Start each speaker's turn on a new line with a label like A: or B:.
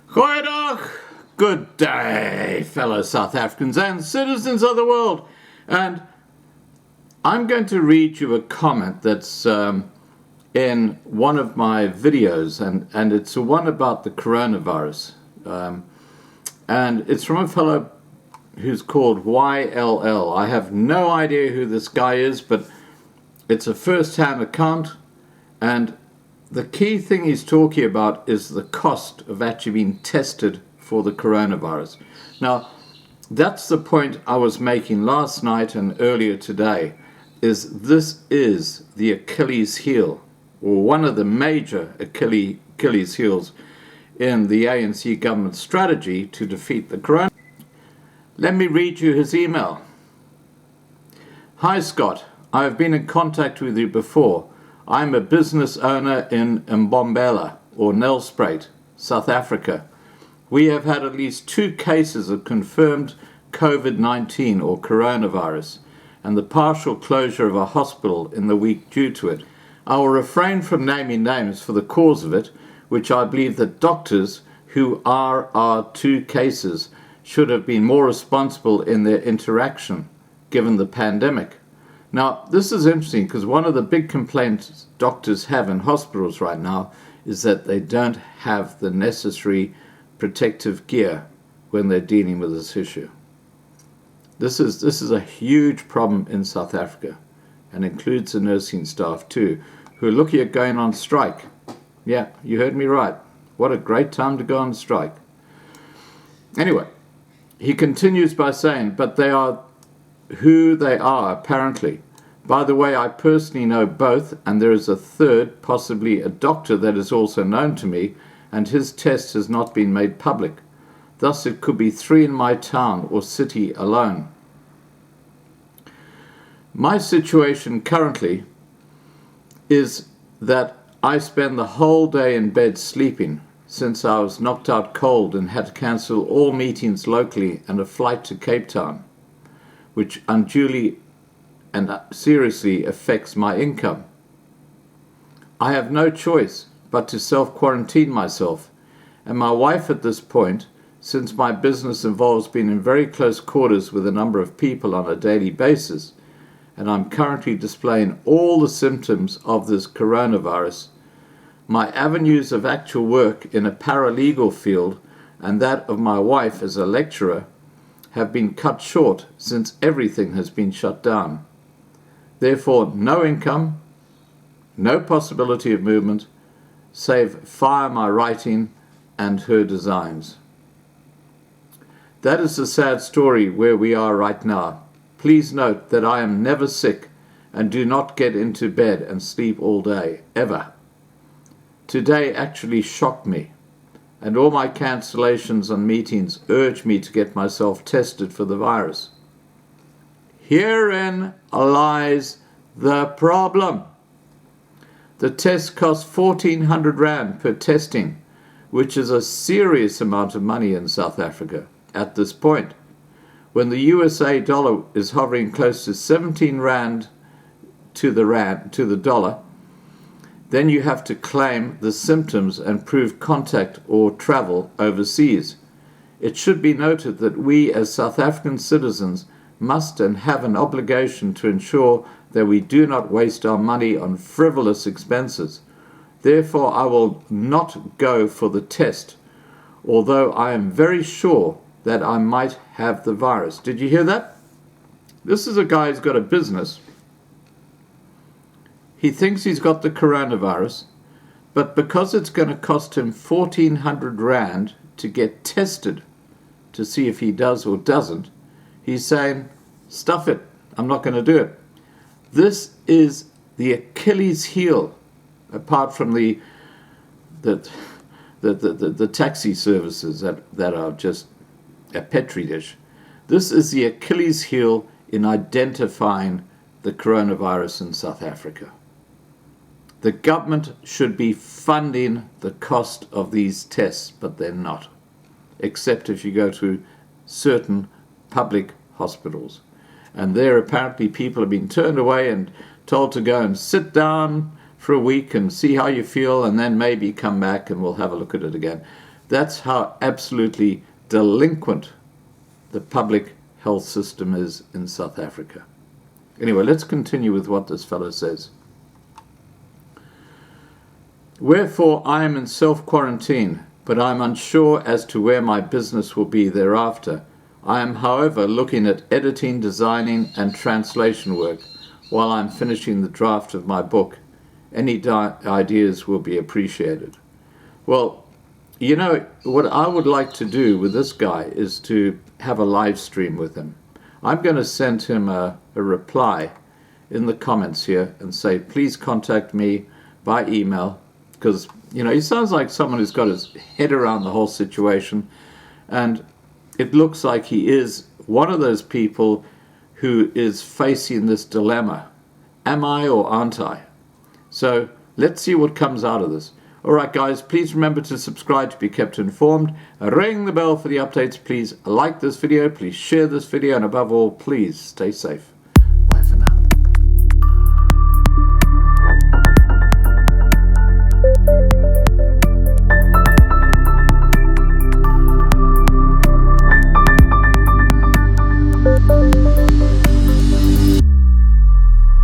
A: Goeiedag, good day, fellow South Africans and citizens of the world. And I'm going to read you a comment that's in one of my videos, and it's the one about the coronavirus. And it's from a fellow who's called YLL. I have no idea who this guy is, but it's a first-hand account, and the key thing he's talking about is the cost of actually being tested for the coronavirus. Now, that's the point I was making last night and earlier today, is this is the Achilles heel, or one of the major Achilles heels in the ANC government strategy to defeat the coronavirus. Let me read you his email. Hi Scott, I have been in contact with you before. I'm a business owner in Mbombela, or Nelspruit, South Africa. We have had at least 2 cases of confirmed COVID-19 or coronavirus, and the partial closure of a hospital in the week due to it. I will refrain from naming names for the cause of it, which I believe that doctors who are our 2 cases should have been more responsible in their interaction, given the pandemic. Now, this is interesting because one of the big complaints doctors have in hospitals right now is that they don't have the necessary protective gear when they're dealing with this issue. This is a huge problem in South Africa, and includes the nursing staff too, who are looking at going on strike. Yeah, you heard me right. What a great time to go on strike. Anyway, he continues by saying, but they are who they are, apparently. By the way, I personally know both, and there is a third, possibly a doctor, that is also known to me, and his test has not been made public. Thus, it could be 3 in my town or city alone. My situation currently is that I spend the whole day in bed sleeping, since I was knocked out cold and had to cancel all meetings locally and a flight to Cape Town, which unduly and seriously affects my income. I have no choice but to self-quarantine myself, and my wife at this point, since my business involves being in very close quarters with a number of people on a daily basis, and I'm currently displaying all the symptoms of this coronavirus, my avenues of actual work in a paralegal field and that of my wife as a lecturer have been cut short since everything has been shut down. Therefore, no income, no possibility of movement, save via my writing and her designs. That is the sad story where we are right now. Please note that I am never sick and do not get into bed and sleep all day, ever. Today actually shocked me, and all my cancellations on meetings urge me to get myself tested for the virus. Herein lies the problem. The test costs 1,400 Rand per testing, which is a serious amount of money in South Africa at this point. When the USA dollar is hovering close to 17 Rand to the dollar, then you have to claim the symptoms and prove contact or travel overseas. It should be noted that we as South African citizens must and have an obligation to ensure that we do not waste our money on frivolous expenses. Therefore, I will not go for the test, although I am very sure that I might have the virus. Did you hear that? This is a guy who's got a business. He thinks he's got the coronavirus, but because it's going to cost him 1,400 Rand to get tested to see if he does or doesn't, he's saying, stuff it, I'm not going to do it. This is the Achilles heel, apart from the taxi services that are just a petri dish. This is the Achilles heel in identifying the coronavirus in South Africa. The government should be funding the cost of these tests, but they're not, except if you go to certain public hospitals. And there apparently people have been turned away and told to go and sit down for a week and see how you feel, and then maybe come back and we'll have a look at it again. That's how absolutely delinquent the public health system is in South Africa. Anyway, let's continue with what this fellow says. Wherefore I am in self-quarantine, but I am unsure as to where my business will be thereafter. I am, however, looking at editing, designing, and translation work while I am finishing the draft of my book. Any ideas will be appreciated. Well, you know, what I would like to do with this guy is to have a live stream with him. I'm going to send him a reply in the comments here and say, please contact me by email, because, you know, he sounds like someone who's got his head around the whole situation, and it looks like he is one of those people who is facing this dilemma. Am I or aren't I? So let's see what comes out of this. All right, guys, please remember to subscribe to be kept informed. Ring the bell for the updates. Please like this video. Please share this video. And above all, please stay safe.